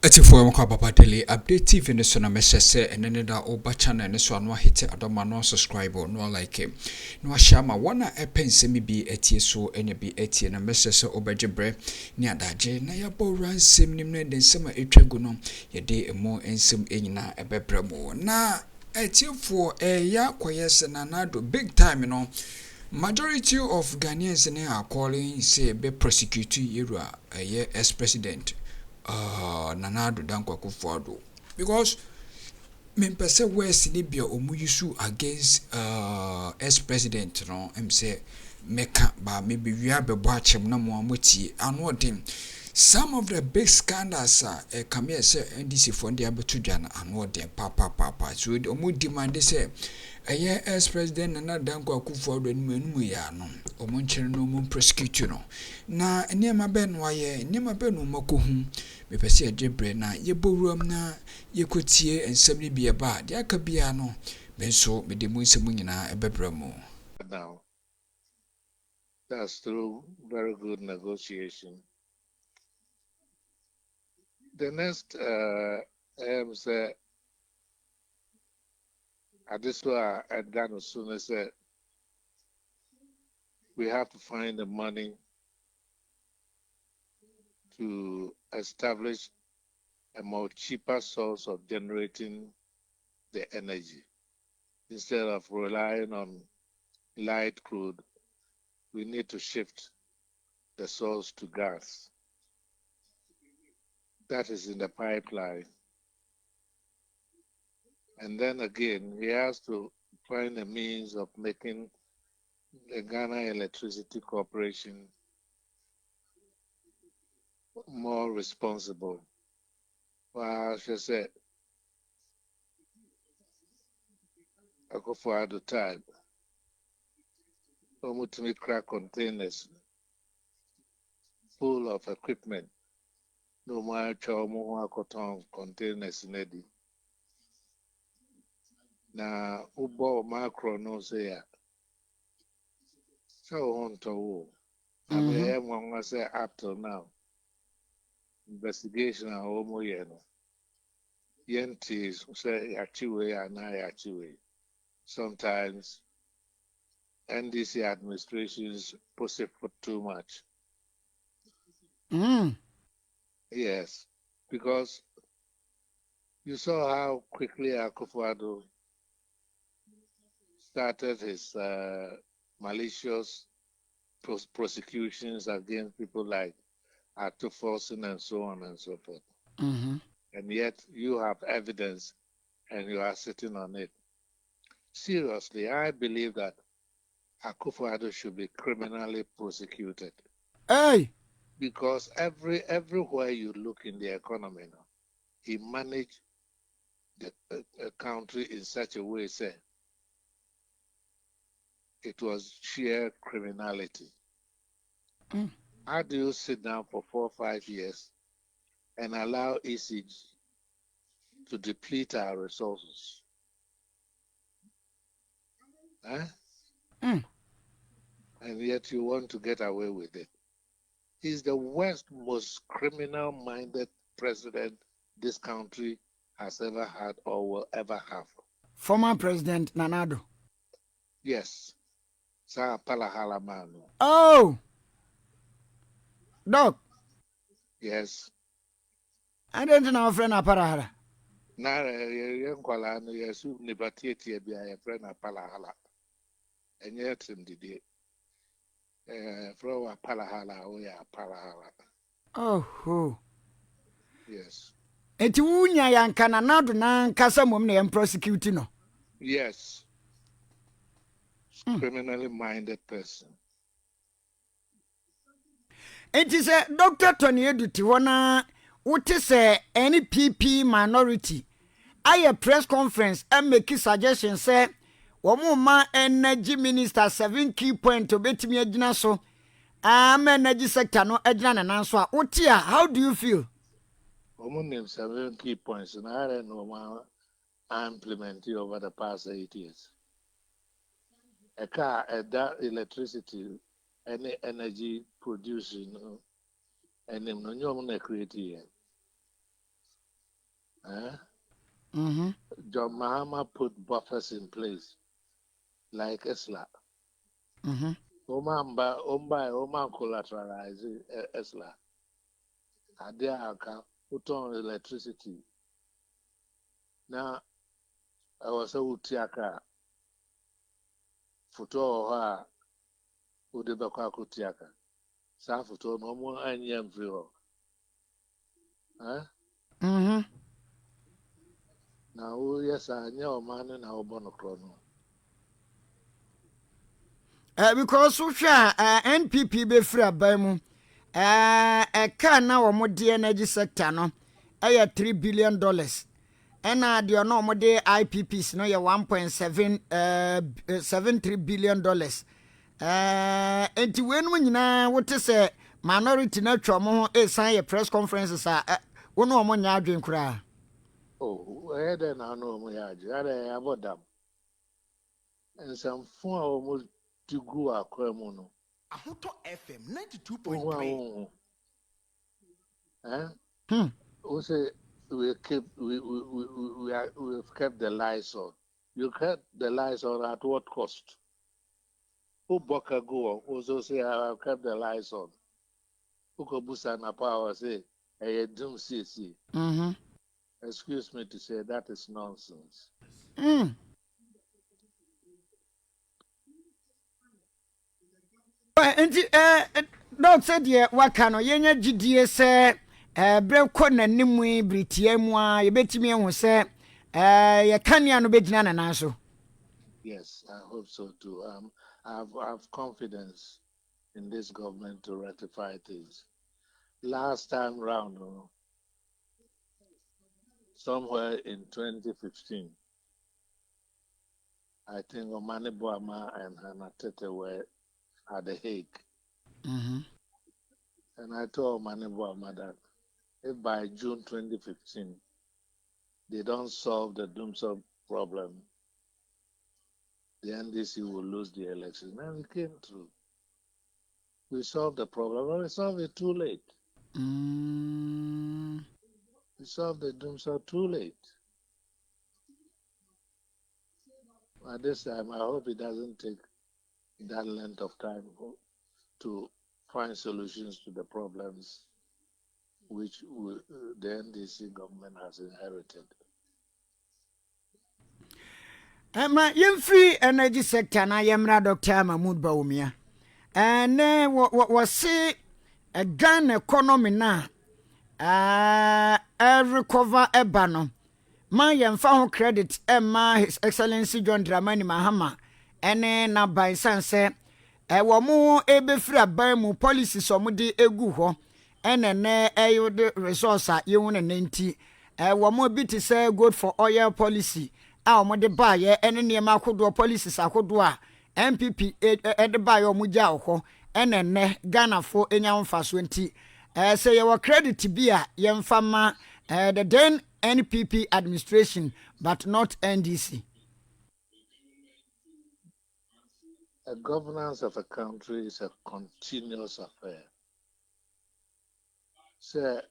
Etifu mko Papa Daily Update TV ne so na message ene da oba channel ne so anwa hit adoma no subscribe no like no share ma wana epensemi bi etie so ene bi etie na message obajebre ni adaje na yabo ransem nim ne densema etwagu no ye de emo ensem enyina ebebremo na etifu ya kwayese na nado big time no. Majority of Ghanaians are calling say be prosecute Yera ex-president Nana Addo Dankwa Akufo-Addo because me pese West ni bia omuyisu against ex-president no em say meka ba maybe we are be bwachem na mo amoti anu odem. Some of the big scandals come here say NDC for the abeto dwan anu odem papa so omu demand say ex-president Nana Dankwa Akufo-Addo enum ya no omu nkyere no omu prosecute no na enema ben waye enema ben no makohu me pese ajebre na yeboruam na yekotie ensem ni bia ba de aka bia no benso me de mu nsem nyina ebebramo. Now, that's through very good negotiation. The next say Addo and Dan Osuna said we have to find the money to establish a more cheaper source of generating the energy. Instead of relying on light crude, we need to shift the source to gas. That is in the pipeline. And then again, he has to find a means of making the Ghana Electricity Corporation more responsible. Well, she said, Akufo-Addo type, almost crack containers full of equipment. No more cotton containers in Eddie. Now, Ubo macro no say, so on to I mean, one say up till now. Investigation are almost yentis say achiwe and I achiwe. Sometimes NDC administrations push it for too much. Yes, because you saw how quickly Akufo-Addo started his malicious prosecutions against people like Addo Forson and so on and so forth. And yet you have evidence and you are sitting on it. Seriously, I believe that Akufo-Addo should be criminally prosecuted. Hey! Because everywhere you look in the economy now, he managed the country in such a way, say, it was sheer criminality. How do you sit down for 4 or 5 years and allow ECG to deplete our resources? Huh? And yet you want to get away with it. He's the worst, most criminal-minded president this country has ever had or will ever have. Former President Nana Addo. Yes. Sa Palahala man. Oh! Doc. Yes. I don't know friend Aparahala. Na yenkwala no yesu nibatieti bia ye friend Apalahala. Enye tindidi. From Apalahala o ya Apalahala. Oh. Yes. Eti wunya yanka Nana Addo na nkasa mom na prosecute no. Yes. Criminally minded person. Eti se Dr. Tony Eduti wana uti se NPP minority aye press conference and make suggestion say wamuma energy minister 7 key point obetimi agina so energy sector no agina na nanso a uti a how do you feel? Name 7 key points and I don't know I implemented over the past 8 years. A car, that electricity, any energy producing, and no create here. John Mahama put buffers in place, like Esla. Oman collateralize Esla. Adia put on electricity. Now, I was a Utiaka. Photo Udebaka Kutiaka. Sa photo no more any embryo. Now, yes, I know man in our bonocrono. Because so NPP be free abamu. Can now the energy sector no. $3 billion. And the no de IPPs no 1.73 billion dollars. And when we na what is a minority na twamo e sign a press conferences wo no mo nya adwen kura. Oh, where then I know my age. I about them. And some phone almost to go a cremono. Ahoto FM 92.3. We say we've kept the lights on. You kept the lights on at what cost? Who Boka go also say I've kept the lights on. Who Kobusa na power say I don't see. Excuse me to say that is nonsense. Dog said ye wakano yenya GDA say bre ko nanim britie mu a ye betimi ehu say ye kania no begina na so. Yes, I hope so too. I have confidence in this government to rectify things. Last time round, somewhere in 2015, I think Omani Boama and Hannah Tete were at The Hague. And I told Omani Boama that if by June 2015 they don't solve the Doomsday problem, the NDC will lose the election. And we came through. We solved the problem, but we solved it too late. We solved the Doomsday too late. At this time, I hope it doesn't take that length of time to find solutions to the problems which the NDC government has inherited. Ma free energy sector na yemra Dr. Mahmoud Bawumia. And what say a gun economy na recover ebano. Ma yemfa ho credit ma His Excellency John Dramani Mahama ene na by sanse wo mu ebefiri aban mu policies o mu de egu ho ene ne de resource a ye wona nenti wo mu bi te say good for oil policy a mo de ba ye ene ne ma akodo policies akodo a MPP de ba ye mu gya ho ene ne Ghana fo enya mfa so nti say your credit bi a ye mfa ma the then NPP administration but not NDC. The governance of a country is a continuous affair. So,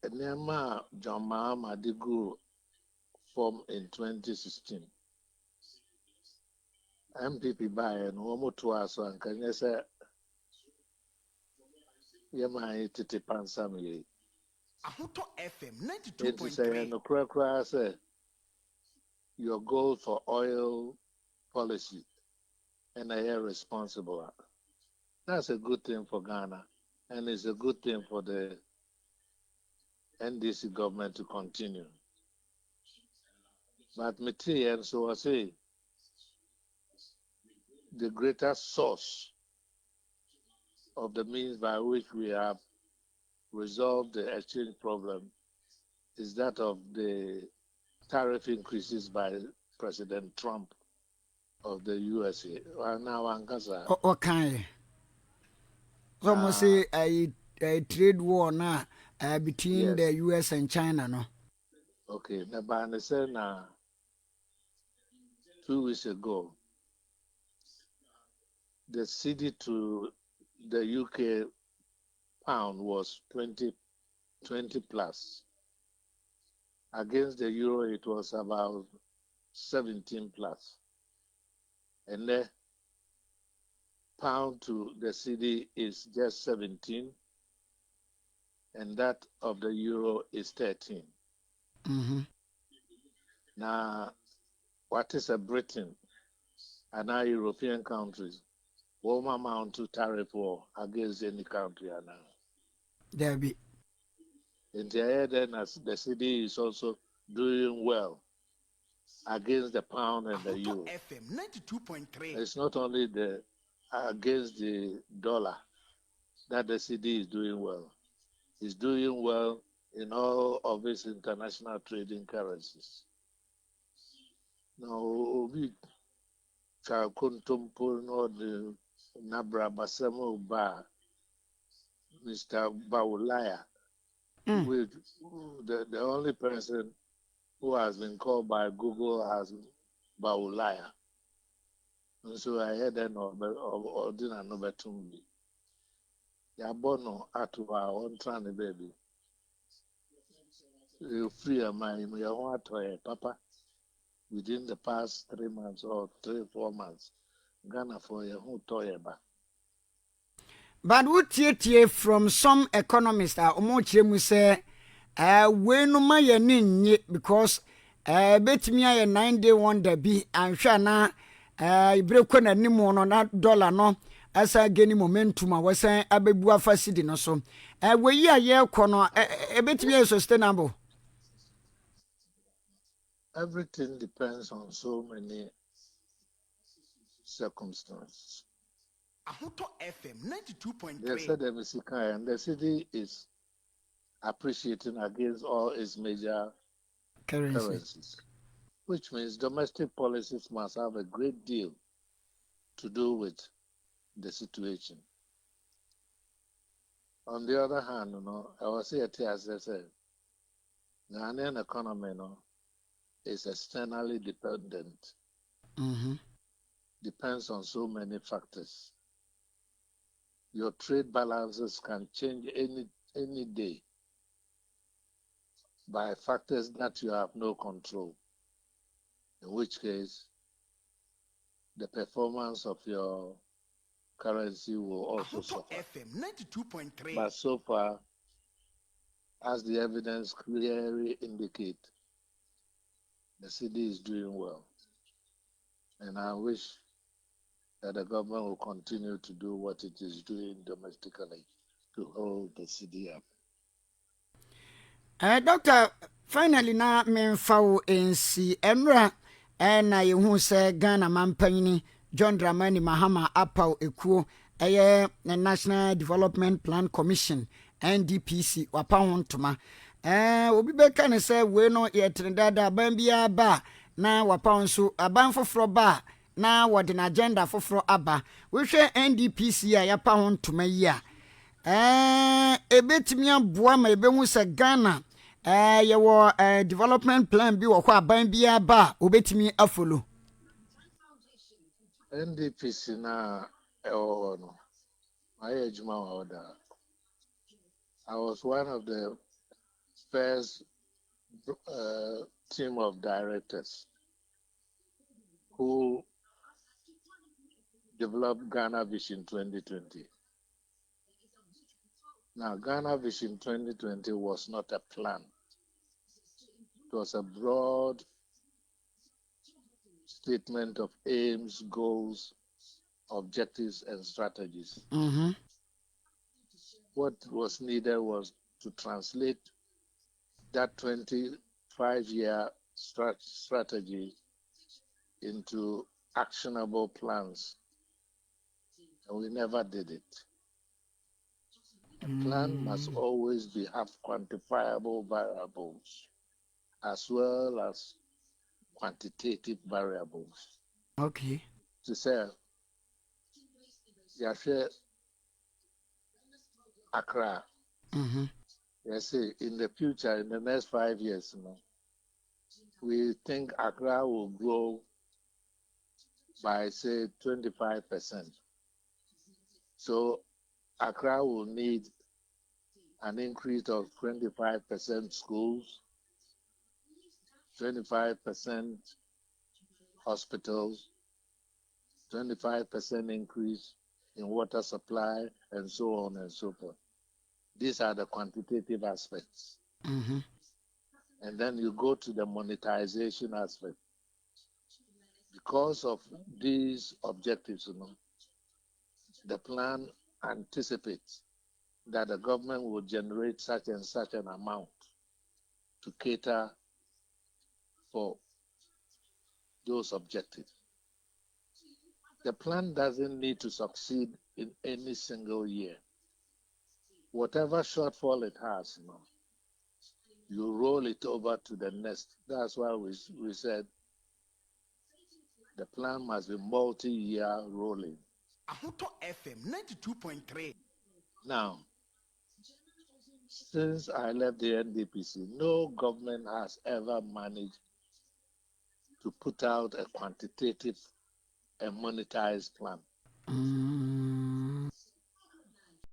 Nema John Mahama Digu formed in 2016. MPP by and Womo Tuaso and Kanya said, Yama Titi Pansami. Ahoto FM It is a 92.3. say your goal for oil policy and I am responsible. That's a good thing for Ghana, and it's a good thing for the NDC government to continue. But Miti and so I say, the greater source of the means by which we have resolved the exchange problem is that of the tariff increases by President Trump of the USA. Now, Okay. So must say a trade war now between yes. the US and China, no? Okay, now, said 2 weeks ago, the cedi to the UK pound was 20 plus. Against the euro, it was about 17 plus. And the pound to the cedi is just 17. And that of the euro is 13. Now, what is a Britain and our European countries? What amount to tariff war against any country now? There be. In the end, then as the cedi is also doing well against the pound and the euro. FM 92.3. It's not only the against the dollar that the cedi is doing well. It's doing well in all of its international trading currencies. Now, we Kuntumpo no the Nabra Basamo Ba, Mr. Baulaya, the only person who has been called by Google as Baulaya. And so I had an or dinner number to me. Yabono Atua on Trani baby. You free a mind, you want to papa within the past 3 months or 3-4 months. Ghana for your whole toyaba. But what tie from some economists are omochire mu say we no ma ye ninye because betimi aye 9-day wonder bi anhwa na ibreko na nimu no na dollar no asa geni momentum a wasan abebu afa cedi no so we yi aye kɔ no betimi aye sustainable. Everything depends on so many circumstances. FM 92.3. They said and the city is appreciating against all its major currencies, which means domestic policies must have a great deal to do with the situation. On the other hand, I was here as I said, the Ghanaian economy is externally dependent. Depends on so many factors. Your trade balances can change any day by factors that you have no control, in which case the performance of your currency will also suffer. FM 92.3. But so far, as the evidence clearly indicates, the cedi is doing well. And I wish that the government will continue to do what it is doing domestically to hold the cedi up. Doctor, finally na memfawo NC Enra na yehu se Ghana mampanyini John Dramani Mahama Apau Ekuo the National Development Plan Commission NDPC wapa hontoma obi beka ne se we no ye trendada aban bia ba na wapa nso aban foforo ba na wode na agenda foforo aba we hwe NDPC a yapa hontoma yi a ebetimi aboa ma ebehu se Ghana yewo development plan bi wo kwa aban bia ba obetimi afolo. NDPC na no I was one of the first team of directors who developed Ghana Vision 2020. Now, Ghana Vision 2020 was not a plan. It was a broad statement of aims, goals, objectives, and strategies. What was needed was to translate that 25-year strategy into actionable plans. And we never did it. A plan must always have quantifiable variables as well as quantitative variables. Okay. To say, Accra. Yes, in the future, in the next 5 years, we think Accra will grow by, say, 25%. So Accra will need an increase of 25% schools, 25% hospitals, 25% increase in water supply, and so on and so forth. These are the quantitative aspects. And then you go to the monetization aspect. Because of these objectives, the plan anticipates that the government will generate such and such an amount to cater for those objectives. The plan doesn't need to succeed in any single year. Whatever shortfall it has, you roll it over to the next. That's why we said the plan must be multi-year rolling. Ahunto FM 92.3. Now, since I left the NDPC, no government has ever managed to put out a quantitative and monetized plan.